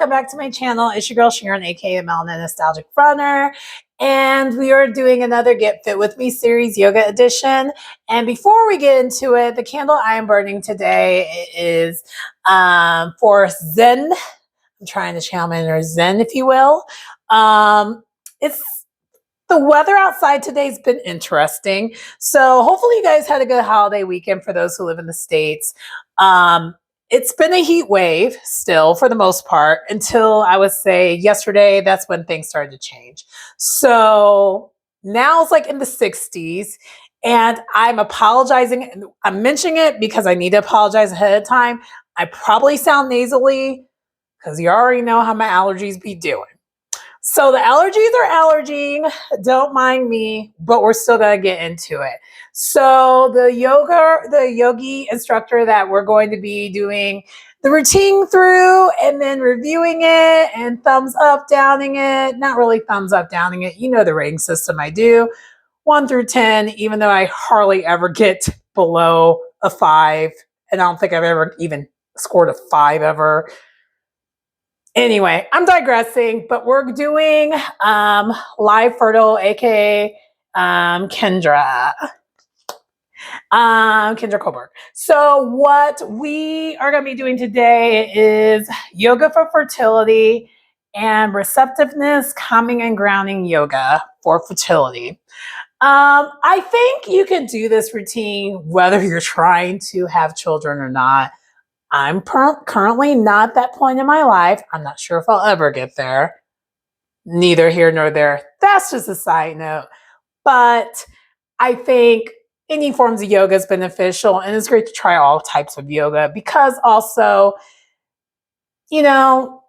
welcome back to my channel. It's your girl Sharon, aka Melanin Nostalgic Runner, and we are doing another Get Fit With Me series, Yoga Edition. And before we get into it, the candle I am burning today is for Zen. I'm trying to channel my inner Zen, if you will. It's the weather outside today's been interesting. So hopefully you guys had a good holiday weekend for those who live in the States. It's been a heat wave still for the most part until I would say yesterday. That's when things started to change. So now it's like in the 60s, and I'm apologizing. I'm mentioning it because I need to apologize ahead of time. I probably sound nasally because you already know how my allergies be doing. So the allergies are allerging, don't mind me, but we're still gonna get into it. So the yogi instructor that we're going to be doing the routine through and then reviewing it and thumbs up, downing it, not really thumbs up, downing it. You know the rating system I do, 1 through 10, even though I hardly ever get below a 5. And I don't think I've ever even scored a 5 ever. Anyway, I'm digressing, but we're doing Live Fertile, aka Kendra Kohlberg. So what we are going to be doing today is yoga for fertility and receptiveness, calming and grounding yoga for fertility. I think you can do this routine whether you're trying to have children or not. I'm currently not at that point in my life. I'm not sure if I'll ever get there. Neither here nor there. That's just a side note. But I think any forms of yoga is beneficial, and it's great to try all types of yoga because also, you know,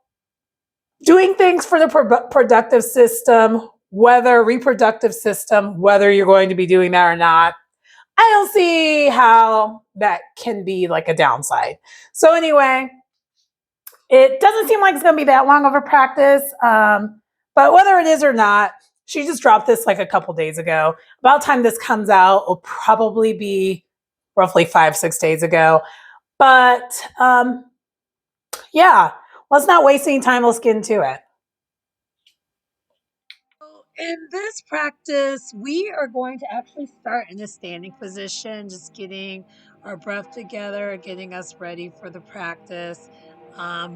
doing things for the productive system, whether reproductive system, whether you're going to be doing that or not, I don't see how that can be like a downside. So anyway, it doesn't seem like it's going to be that long of a practice, but whether it is or not, she just dropped this like a couple days ago. About the time this comes out, it'll probably be roughly 5-6 days ago. But yeah, let's not waste any time. Let's get into it. In this practice, we are going to actually start in a standing position, just getting our breath together, getting us ready for the practice,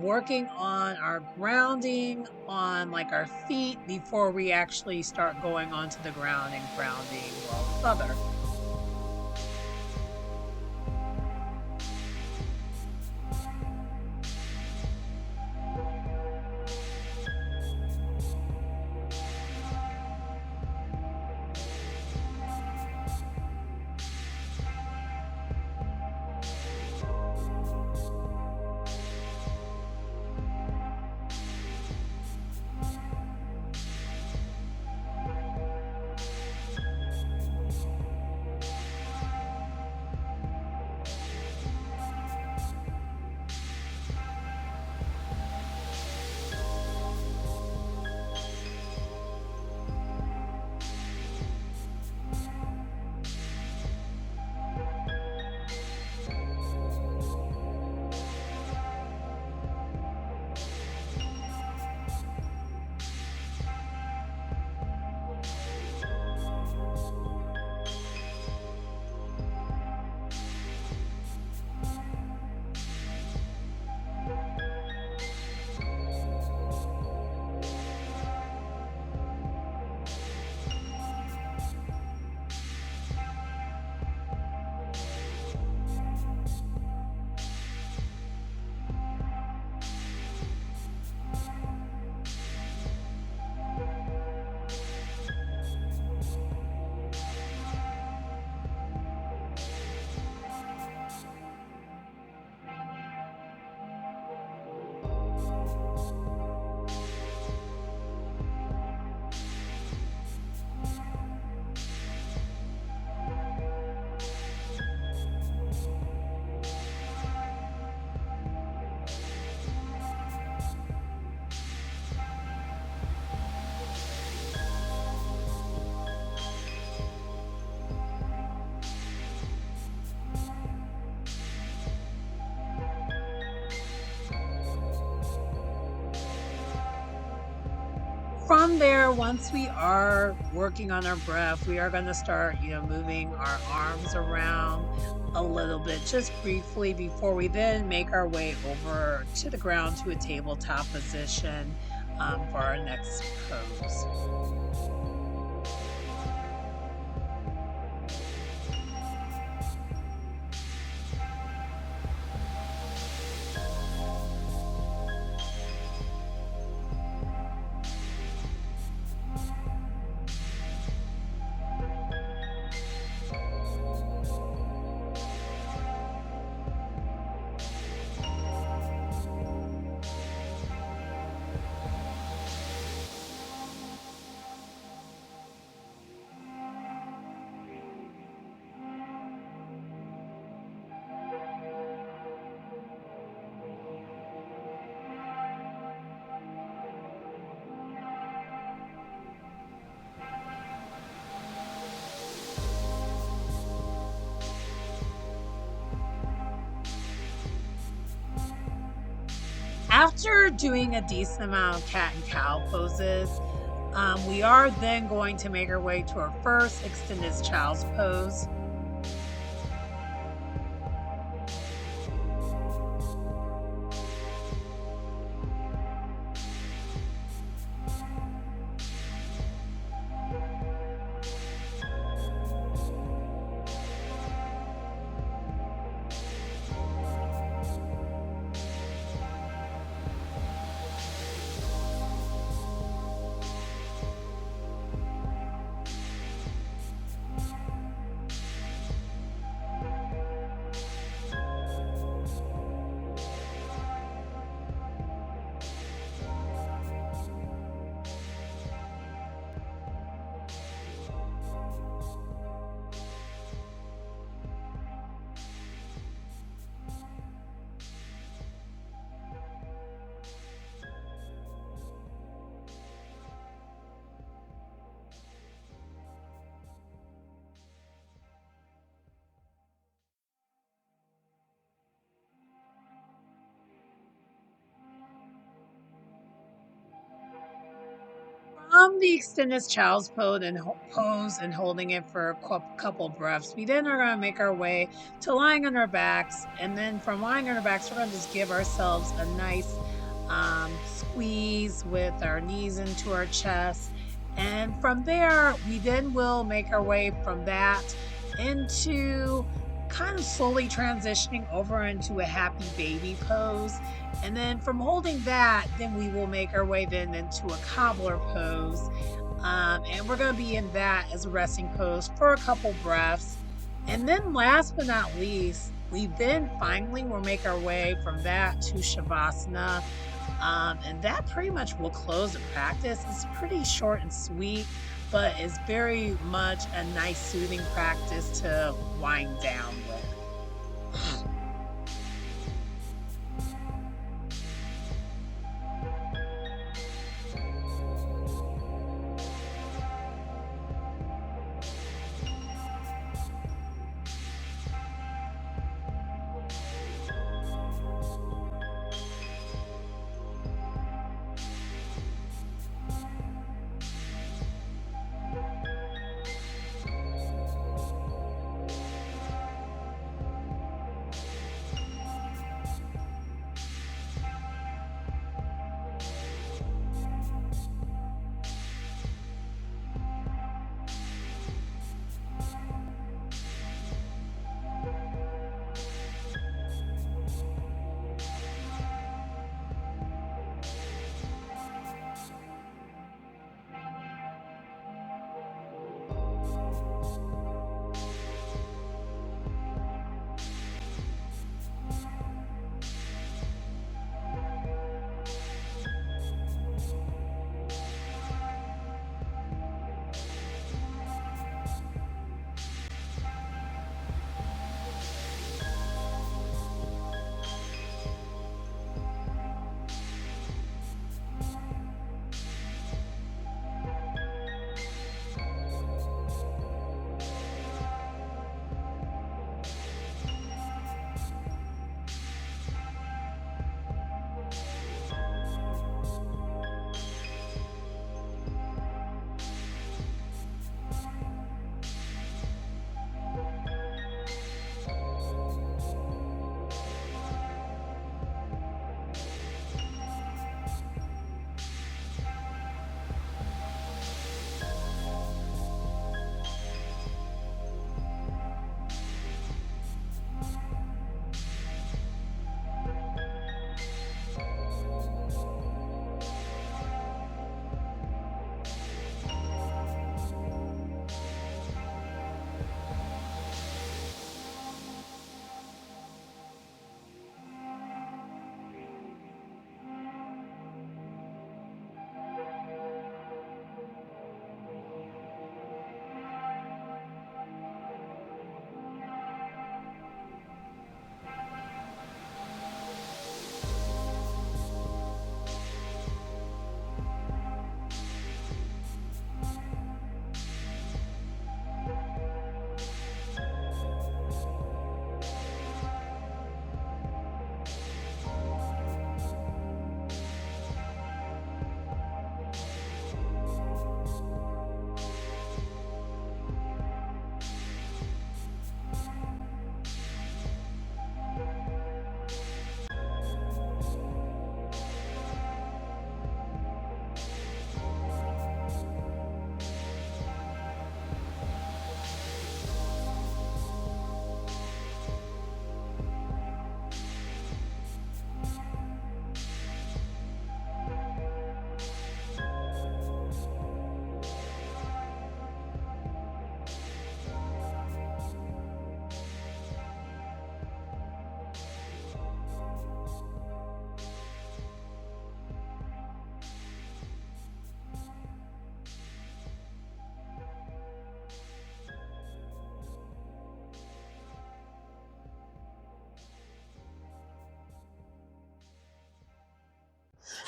working on our grounding on like our feet before we actually start going onto the ground and grounding well further. From there, once we are working on our breath, we are going to start, moving our arms around a little bit, just briefly, before we then make our way over to the ground to a tabletop position for our next pose. After doing a decent amount of cat and cow poses, we are then going to make our way to our first extended child's pose. From the extended child's pose and holding it for a couple breaths, we then are going to make our way to lying on our backs. And then from lying on our backs, we're going to just give ourselves a nice squeeze with our knees into our chest. And from there, we then will make our way from that into kind of slowly transitioning over into a happy baby pose. And then from holding that, then we will make our way then into a cobbler pose. And we're going to be in that as a resting pose for a couple breaths. And then last but not least, we then finally will make our way from that to Shavasana. And that pretty much will close the practice. It's pretty short and sweet, but it's very much a nice soothing practice to wind down with.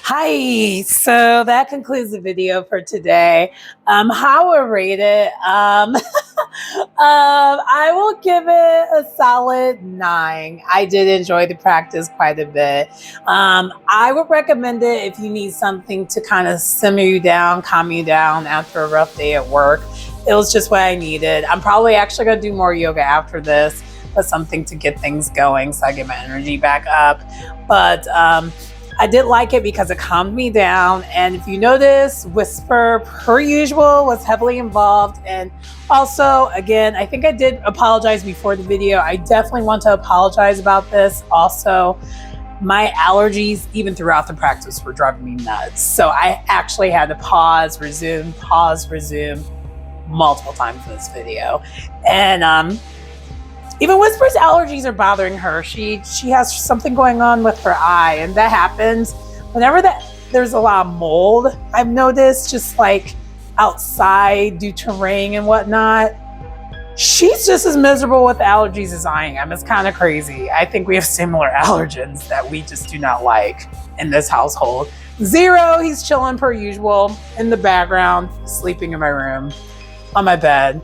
Hi, so that concludes the video for today. How I rate it, I will give it a solid 9. I did enjoy the practice quite a bit. I would recommend it if you need something to kind of simmer you down, calm you down after a rough day at work. It was just what I needed. I'm probably actually going to do more yoga after this, but something to get things going so I get my energy back up. But I did like it because it calmed me down. And if you notice, Whisper, per usual, was heavily involved. And also, again, I think I did apologize before the video. I definitely want to apologize about this. Also, my allergies, even throughout the practice, were driving me nuts. So I actually had to pause, resume, multiple times in this video. And even Whisper's allergies are bothering her. She has something going on with her eye, and that happens whenever there's a lot of mold. I've noticed, just like outside due to rain and whatnot. She's just as miserable with allergies as I am. It's kind of crazy. I think we have similar allergens that we just do not like in this household. Zero, he's chilling per usual in the background, sleeping in my room on my bed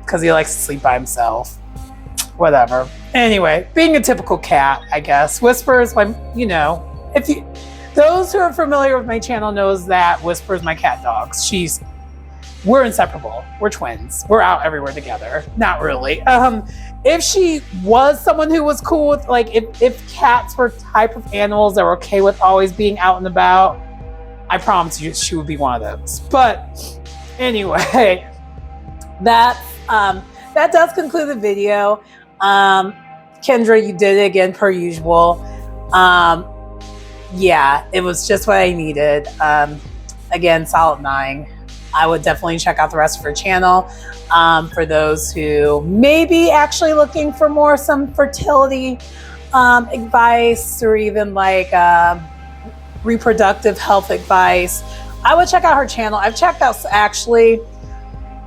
because he likes to sleep by himself. Whatever. Anyway, being a typical cat, I guess. Whisper is my, those who are familiar with my channel knows that Whisper is my cat dog. We're inseparable. We're twins. We're out everywhere together. Not really. If she was someone who was cool with, like, if cats were type of animals that were okay with always being out and about, I promise you she would be one of those. But anyway, that does conclude the video. Kendra, you did it again per usual. Yeah, it was just what I needed. Again, solid 9. I would definitely check out the rest of her channel. For those who may be actually looking for some fertility advice, or even like reproductive health advice, I would check out her channel. I've checked out, actually,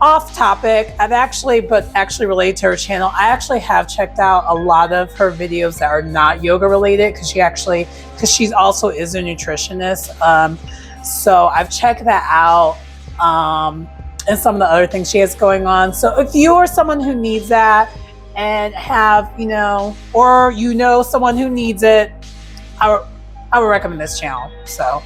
off topic, but actually related to her channel, I actually have checked out a lot of her videos that are not yoga related, because she also is a nutritionist. So I've checked that out, and some of the other things she has going on. So if you are someone who needs that and have, or someone who needs it, I would recommend this channel. So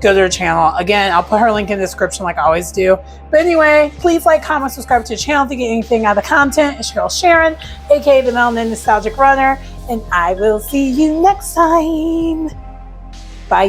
go to her channel. Again, I'll put her link in the description like I always do. But anyway, please like, comment, subscribe to the channel to get anything out of the content. It's your girl Sharon, aka the Melanin Nostalgic Runner, and I will see you next time. Bye.